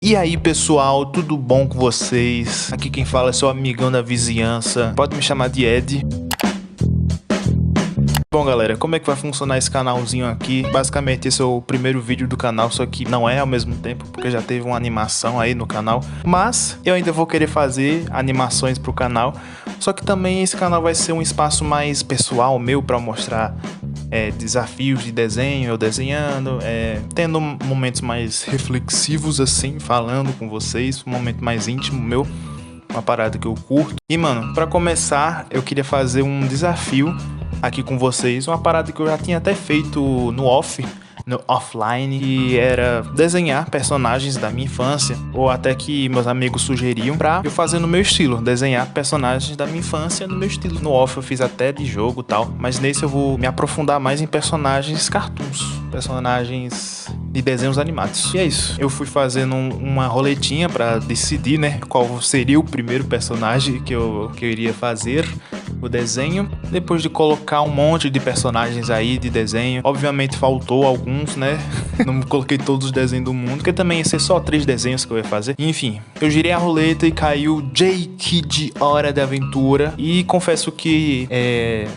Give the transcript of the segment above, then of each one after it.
E aí pessoal, tudo bom com vocês? Aqui quem fala é seu amigão da vizinhança, pode me chamar de Ed. Bom galera, como é que vai funcionar esse canalzinho aqui? Basicamente esse é o primeiro vídeo do canal, só que não é ao mesmo tempo, porque já teve uma animação aí no canal. Mas eu ainda vou querer fazer animações pro canal, só que também esse canal vai ser um espaço mais pessoal meu pra mostrar desafios de desenho, eu desenhando, tendo momentos mais reflexivos assim, falando com vocês, um momento mais íntimo meu, uma parada que eu curto. E mano, pra começar eu queria fazer um desafio aqui com vocês, uma parada que eu já tinha até feito no offline, que era desenhar personagens da minha infância, ou até que meus amigos sugeriam pra eu fazer no meu estilo, desenhar personagens da minha infância no meu estilo. No off eu fiz até de jogo e tal, mas nesse eu vou me aprofundar mais em personagens cartoons, personagens de desenhos animados. E é isso, eu fui fazendo uma roletinha pra decidir, né, qual seria o primeiro personagem que eu iria fazer o desenho. Depois de colocar um monte de personagens aí de desenho, obviamente faltou alguns, né? Não coloquei todos os desenhos do mundo, porque também ia ser só 3 desenhos que eu ia fazer. Enfim, eu girei a roleta e caiu Jake de Hora da Aventura. E confesso que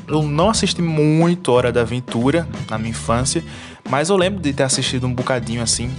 eu não assisti muito Hora da Aventura na minha infância, mas eu lembro de ter assistido um bocadinho assim.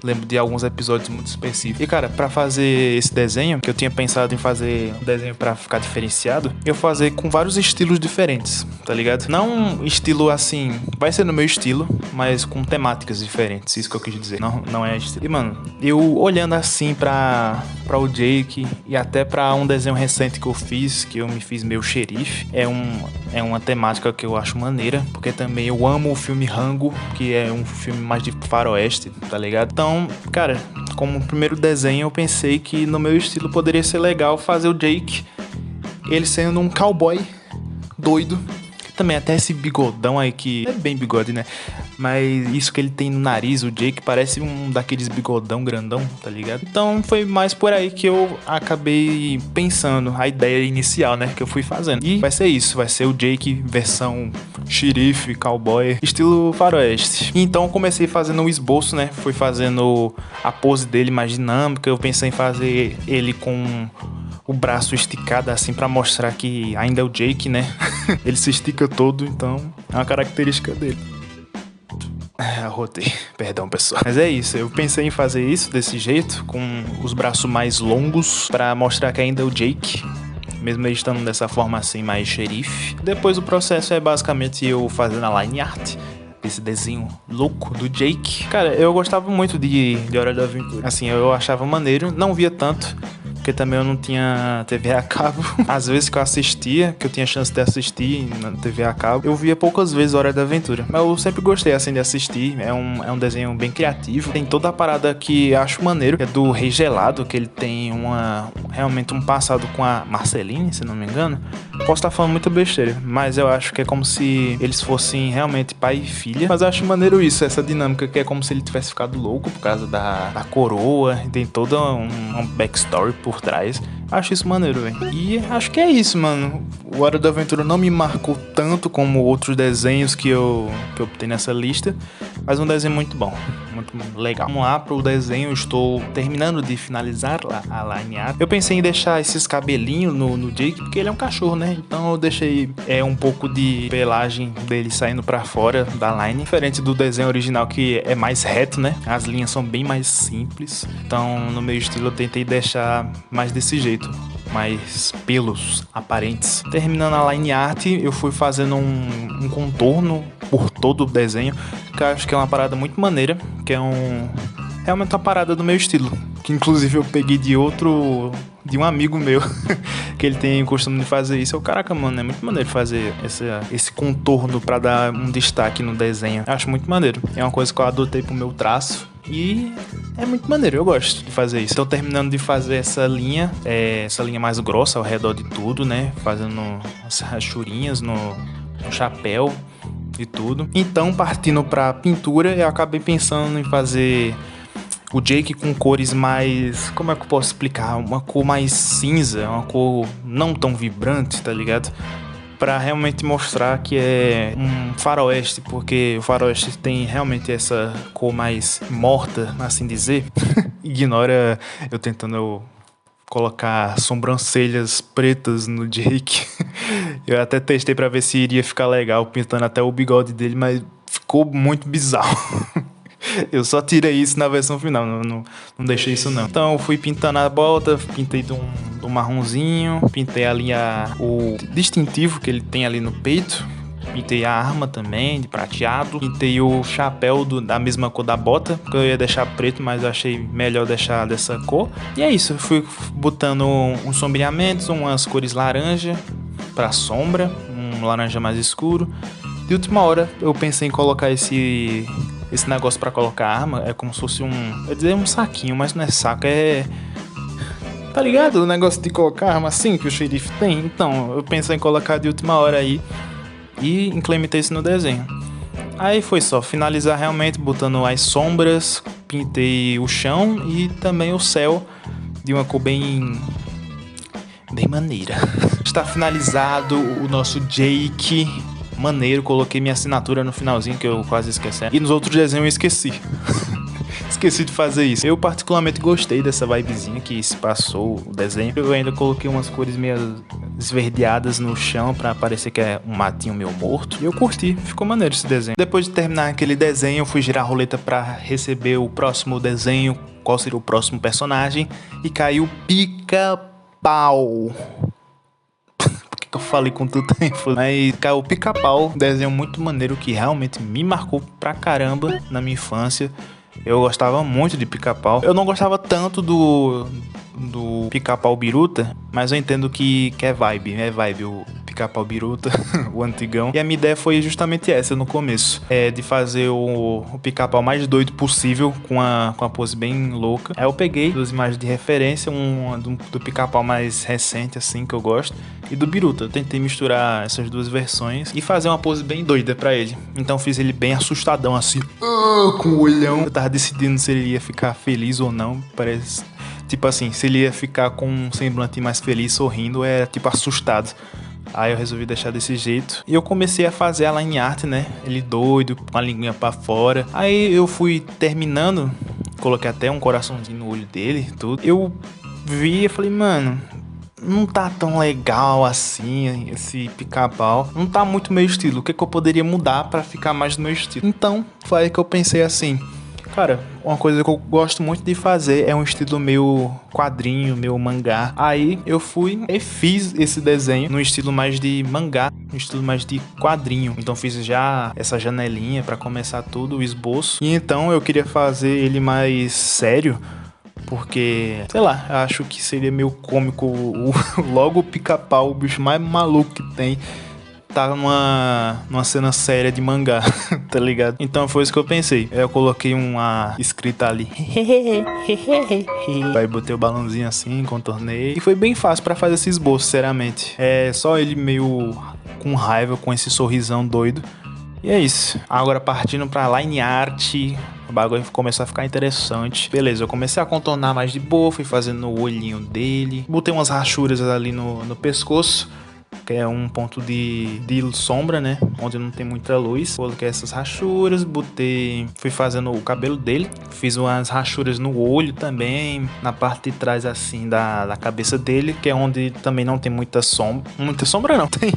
Lembro de alguns episódios muito específicos. E cara, pra fazer esse desenho, que eu tinha pensado em fazer um desenho pra ficar diferenciado, eu fazer com vários estilos diferentes, tá ligado? Não um estilo assim, vai ser no meu estilo, mas com temáticas diferentes, isso que eu quis dizer. Não é estilo. E mano, eu olhando assim pra o Jake e até pra um desenho recente que eu fiz, que eu me fiz meio xerife, é uma temática que eu acho maneira, porque também eu amo o filme Rango, que é um filme mais de faroeste, tá ligado? Então, cara, como primeiro desenho eu pensei que no meu estilo poderia ser legal fazer o Jake, ele sendo um cowboy doido. Também até esse bigodão aí, que é bem bigode, né? Mas isso que ele tem no nariz, o Jake, parece um daqueles bigodão grandão, tá ligado? Então foi mais por aí que eu acabei pensando, a ideia inicial, né? Que eu fui fazendo. E vai ser isso, vai ser o Jake versão xerife, cowboy, estilo faroeste. Então eu comecei fazendo um esboço, né? Fui fazendo a pose dele mais dinâmica. Eu pensei em fazer ele com o braço esticado assim pra mostrar que ainda é o Jake, né? Ele se estica todo, então é uma característica dele. Arrotei, perdão pessoal. Mas é isso, eu pensei em fazer isso desse jeito, com os braços mais longos, pra mostrar que ainda é o Jake, mesmo ele estando dessa forma assim mais xerife. Depois o processo é basicamente eu fazendo a line art, esse desenho louco do Jake. Cara, eu gostava muito de Hora da Aventura. Assim, eu achava maneiro, não via tanto, porque também eu não tinha TV a cabo. Às vezes que eu assistia, que eu tinha chance de assistir na TV a cabo, eu via poucas vezes Hora da Aventura. Mas eu sempre gostei assim de assistir, é um desenho bem criativo. Tem toda a parada que acho maneiro, que é do Rei Gelado, que ele tem realmente um passado com a Marceline, se não me engano. Posso estar falando muita besteira, mas eu acho que é como se eles fossem realmente pai e filha. Mas eu acho maneiro isso, essa dinâmica, que é como se ele tivesse ficado louco por causa da coroa. Tem toda um backstory por trás. Acho isso maneiro, velho. E acho que é isso, mano. O Hora da Aventura não me marcou tanto como outros desenhos que eu botei nessa lista, mas um desenho muito bom, muito legal. Vamos lá pro desenho, eu estou terminando de finalizar a line art. Eu pensei em deixar esses cabelinhos no Jake, porque ele é um cachorro, né? Então eu deixei um pouco de pelagem dele saindo pra fora da line, diferente do desenho original, que é mais reto, né? As linhas são bem mais simples. Então no meu estilo eu tentei deixar mais desse jeito, mais pelos aparentes. Terminando a line art, eu fui fazendo um contorno por todo o desenho, que eu acho que é uma parada muito maneira, que é realmente uma parada do meu estilo, que inclusive eu peguei de um amigo meu, que ele tem o costume de fazer isso. Caraca, mano, é muito maneiro fazer esse contorno pra dar um destaque no desenho. Eu acho muito maneiro, é uma coisa que eu adotei pro meu traço. E é muito maneiro, eu gosto de fazer isso. Então terminando de fazer essa linha mais grossa ao redor de tudo, né? Fazendo as rachurinhas no chapéu e tudo. Então partindo pra pintura, eu acabei pensando em fazer o Jake com cores mais... Como é que eu posso explicar? Uma cor mais cinza, uma cor não tão vibrante, tá ligado? Pra realmente mostrar que é um faroeste, porque o faroeste tem realmente essa cor mais morta, assim dizer. Ignora eu tentando colocar sobrancelhas pretas no Jake. Eu até testei pra ver se iria ficar legal, pintando até o bigode dele, mas ficou muito bizarro. Eu só tirei isso na versão final, não deixei isso não. Então eu fui pintando a bota, pintei de um marronzinho, pintei ali o distintivo que ele tem ali no peito. Pintei a arma também, de prateado. Pintei o chapéu da mesma cor da bota, que eu ia deixar preto, mas eu achei melhor deixar dessa cor. E é isso, eu fui botando uns sombreamentos, umas cores laranja pra sombra, um laranja mais escuro. De última hora eu pensei em colocar esse negócio pra colocar a arma. É como se fosse eu ia dizer um saquinho, mas não é saco, é... Tá ligado? O negócio de colocar arma assim que o xerife tem. Então, eu pensei em colocar de última hora aí e implementei isso no desenho. Aí foi só finalizar realmente botando as sombras, pintei o chão e também o céu de uma cor bem maneira. Está finalizado o nosso Jake maneiro. Coloquei minha assinatura no finalzinho que eu quase esqueci. E nos outros desenhos eu esqueci. Esqueci de fazer isso. Eu particularmente gostei dessa vibezinha que se passou o desenho. Eu ainda coloquei umas cores meio esverdeadas no chão pra parecer que é um matinho meio morto. E eu curti, ficou maneiro esse desenho. Depois de terminar aquele desenho, eu fui girar a roleta pra receber o próximo desenho, qual seria o próximo personagem, e caiu Pica-Pau. Eu falei com tanto tempo, mas caiu o Pica-Pau, desenho muito maneiro que realmente me marcou pra caramba na minha infância. Eu gostava muito de Pica-Pau. Eu não gostava tanto do Pica-Pau Biruta, mas eu entendo que é vibe o Pica-Pau Biruta, o antigão. E a minha ideia foi justamente essa no começo, de fazer o Pica-Pau mais doido possível, com a pose bem louca. Aí eu peguei duas imagens de referência, do Pica-Pau mais recente, assim, que eu gosto, e do Biruta. Eu tentei misturar essas duas versões e fazer uma pose bem doida pra ele. Então fiz ele bem assustadão, assim, com o olhão. Eu tava decidindo se ele ia ficar feliz ou não, parece... Tipo assim, se ele ia ficar com um semblante mais feliz, sorrindo, é tipo assustado. Aí eu resolvi deixar desse jeito. E eu comecei a fazer a line art, né? Ele doido, com a linguinha pra fora. Aí eu fui terminando, coloquei até um coraçãozinho no olho dele e tudo. Eu vi e falei, mano, não tá tão legal assim esse Pica-Pau. Não tá muito meu estilo. O que eu poderia mudar pra ficar mais do meu estilo? Então, foi aí que eu pensei assim... Cara, uma coisa que eu gosto muito de fazer é um estilo meio quadrinho, meio mangá. Aí eu fui e fiz esse desenho no estilo mais de mangá, no estilo mais de quadrinho. Então fiz já essa janelinha pra começar tudo, o esboço. E então eu queria fazer ele mais sério, porque, sei lá, eu acho que seria meio cômico logo o Pica-Pau, o bicho mais maluco que tem, tá numa cena séria de mangá, tá ligado? Então foi isso que eu pensei. Eu coloquei uma escrita ali. Aí botei o balãozinho assim, contornei. E foi bem fácil pra fazer esse esboço, sinceramente. É só ele meio com raiva, com esse sorrisão doido. E é isso. Agora partindo pra line art, o bagulho começou a ficar interessante. Beleza, eu comecei a contornar mais de boa, fui fazendo o olhinho dele. Botei umas rachuras ali no pescoço, que é um ponto de sombra, né? Onde não tem muita luz. Coloquei essas rachuras, fui fazendo o cabelo dele. Fiz umas rachuras no olho também, na parte de trás, assim, da cabeça dele, que é onde também não tem muita sombra. Muita sombra não, tem.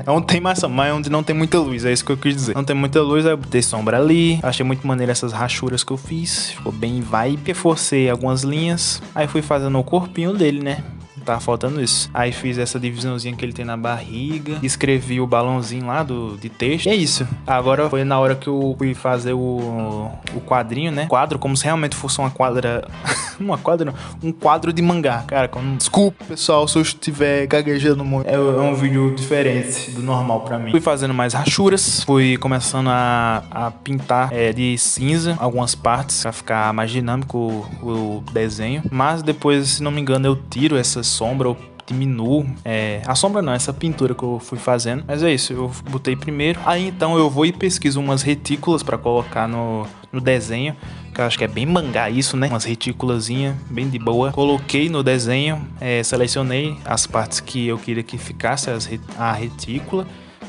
É onde tem mais sombra, mas é onde não tem muita luz, é isso que eu quis dizer. Não tem muita luz, aí eu botei sombra ali. Achei muito maneiro essas rachuras que eu fiz. Ficou bem vibe. Reforcei algumas linhas. Aí fui fazendo o corpinho dele, né? Tá faltando isso. Aí fiz essa divisãozinha que ele tem na barriga. Escrevi o balãozinho lá de texto. E é isso. Agora foi na hora que eu fui fazer o quadrinho, né? Quadro, como se realmente fosse uma quadra... uma quadra não. Um quadro de mangá. Cara, desculpa, pessoal, se eu estiver gaguejando muito. É um vídeo diferente do normal pra mim. Fui fazendo mais rachuras. Fui começando a pintar de cinza algumas partes pra ficar mais dinâmico o desenho. Mas depois, se não me engano, eu tiro essa sombra, eu diminuo. A sombra não, essa pintura que eu fui fazendo. Mas é isso, eu botei primeiro. Aí então eu vou e pesquiso umas retículas pra colocar no desenho, que eu acho que é bem mangá isso, né? Umas retículazinhas bem de boa. Coloquei no desenho, selecionei as partes que eu queria que ficasse a retícula.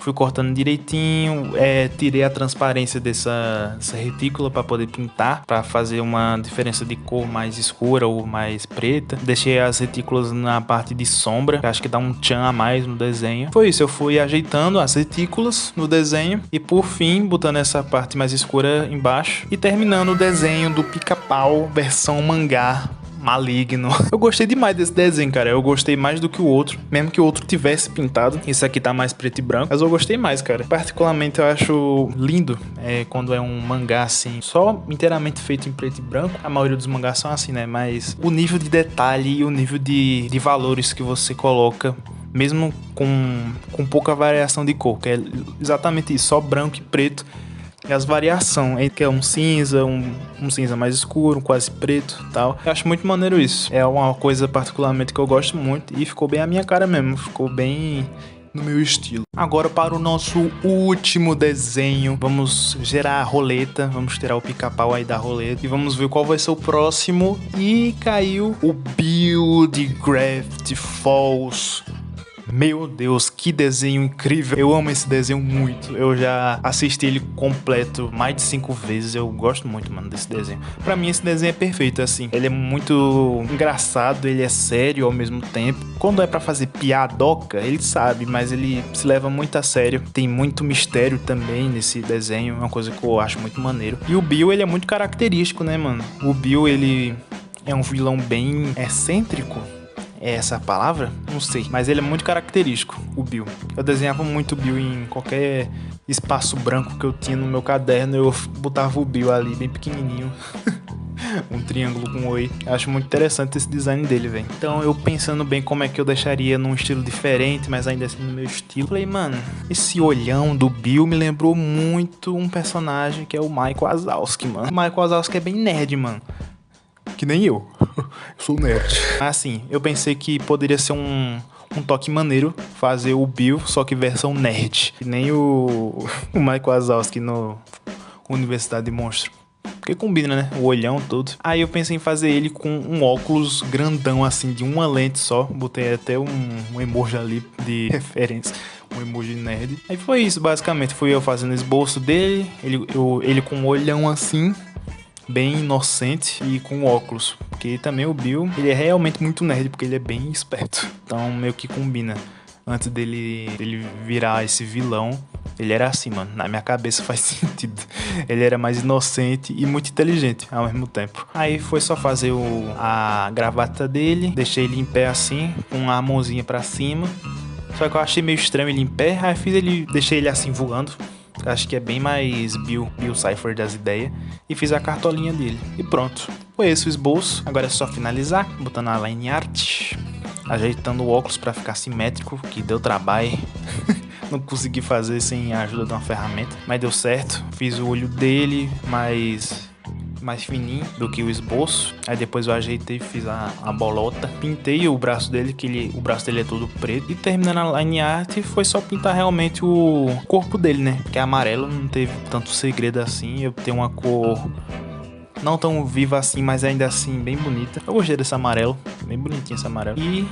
fui cortando direitinho, tirei a transparência dessa retícula para poder pintar, para fazer uma diferença de cor mais escura ou mais preta. Deixei as retículas na parte de sombra, que acho que dá um tchan a mais no desenho. Foi isso, eu fui ajeitando as retículas no desenho e por fim botando essa parte mais escura embaixo e terminando o desenho do Pica-Pau versão mangá maligno. Eu gostei demais desse desenho, cara. Eu gostei mais do que o outro, mesmo que o outro tivesse pintado. Esse aqui tá mais preto e branco, mas eu gostei mais, cara. Particularmente eu acho lindo quando é um mangá assim, só inteiramente feito em preto e branco. A maioria dos mangás são assim, né? Mas o nível de detalhe e o nível de valores que você coloca, mesmo com pouca variação de cor, que é exatamente isso, só branco e preto. E as variações, que é um cinza, um cinza mais escuro, um quase preto e tal. Eu acho muito maneiro isso. É uma coisa particularmente que eu gosto muito e ficou bem a minha cara mesmo. Ficou bem no meu estilo. Agora para o nosso último desenho. Vamos gerar a roleta. Vamos tirar o pica-pau aí da roleta. E vamos ver qual vai ser o próximo. E caiu o Build Gravity Falls. Meu Deus, que desenho incrível. Eu amo esse desenho muito. Eu já assisti ele completo mais de 5 vezes. Eu gosto muito, mano, desse desenho. Pra mim, esse desenho é perfeito, assim. Ele é muito engraçado, ele é sério ao mesmo tempo. Quando é pra fazer piadoca, ele sabe, mas ele se leva muito a sério. Tem muito mistério também nesse desenho. É uma coisa que eu acho muito maneiro. E o Bill, ele é muito característico, né, mano? O Bill, ele é um vilão bem excêntrico. É essa a palavra? Não sei. Mas ele é muito característico, o Bill. Eu desenhava muito o Bill em qualquer espaço branco que eu tinha no meu caderno. Eu botava o Bill ali, bem pequenininho. Um triângulo com oi. Eu acho muito interessante esse design dele, velho. Então eu pensando bem como é que eu deixaria num estilo diferente, mas ainda assim no meu estilo. Falei, mano, esse olhão do Bill me lembrou muito um personagem que é o Michael Wazowski, mano. O Michael Wazowski é bem nerd, mano. Que nem eu. Eu sou nerd. Assim, eu pensei que poderia ser um toque maneiro fazer o Bill, só que versão nerd. Que nem o Michael Wazowski no Universidade de Monstro. Porque combina, né? O olhão todo. Aí eu pensei em fazer ele com um óculos grandão, assim, de uma lente só. Botei até um emoji ali de referência. Um emoji nerd. Aí foi isso, basicamente. Fui eu fazendo o esboço dele. Ele com um olhão assim, bem inocente e com óculos. Porque também o Bill, ele é realmente muito nerd, porque ele é bem esperto. Então meio que combina. Antes dele virar esse vilão, ele era assim, mano. Na minha cabeça faz sentido. Ele era mais inocente e muito inteligente ao mesmo tempo. Aí foi só fazer a gravata dele. Deixei ele em pé assim, com a mãozinha pra cima. Só que eu achei meio estranho ele em pé. Aí deixei ele assim voando. Acho que é bem mais Bill Cipher das ideias. E fiz a cartolinha dele. E pronto. Foi esse o esboço. Agora é só finalizar, botando a line art, ajeitando o óculos pra ficar simétrico, que deu trabalho. Não consegui fazer sem a ajuda de uma ferramenta, mas deu certo. Fiz o olho dele mais fininho do que o esboço. Aí depois eu ajeitei e fiz a bolota. Pintei o braço dele, que o braço dele é todo preto. E terminando a line art, foi só pintar realmente o corpo dele, né? Que é amarelo, não teve tanto segredo assim. Eu tenho uma cor não tão viva assim, mas ainda assim bem bonita. Eu gostei desse amarelo, bem bonitinho esse amarelo. E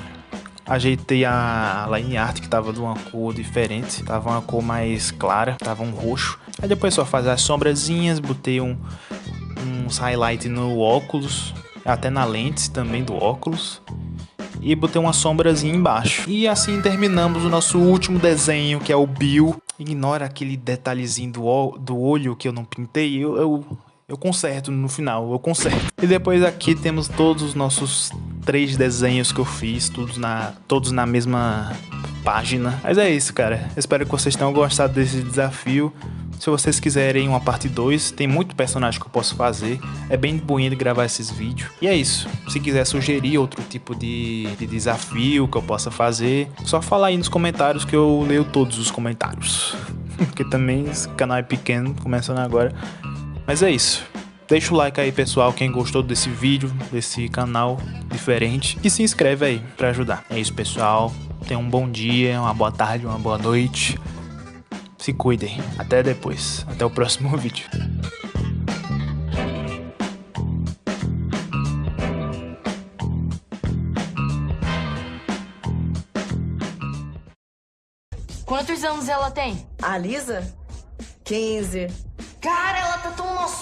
ajeitei a line art, que tava de uma cor diferente. Tava uma cor mais clara, tava um roxo. Aí depois só fazer as sombrazinhas, botei uns highlight no óculos, até na lente também do óculos, e botei uma sombrazinha embaixo. E assim terminamos o nosso último desenho, que é o Bill. Ignora aquele detalhezinho do olho que eu não pintei, eu conserto no final, eu conserto. E depois aqui temos todos os nossos 3 desenhos que eu fiz, todos na mesma página. Mas é isso, cara. Espero que vocês tenham gostado desse desafio. Se vocês quiserem uma parte 2, tem muito personagem que eu posso fazer. É bem bonito gravar esses vídeos. E é isso. Se quiser sugerir outro tipo de desafio que eu possa fazer, só fala aí nos comentários que eu leio todos os comentários. Porque também esse canal é pequeno, começando agora. Mas é isso. Deixa o like aí, pessoal, quem gostou desse vídeo, desse canal diferente. E se inscreve aí pra ajudar. É isso, pessoal. Tenham um bom dia, uma boa tarde, uma boa noite. Se cuidem. Até depois. Até o próximo vídeo. Quantos anos ela tem? A Lisa? 15. Cara, ela tá tão nosso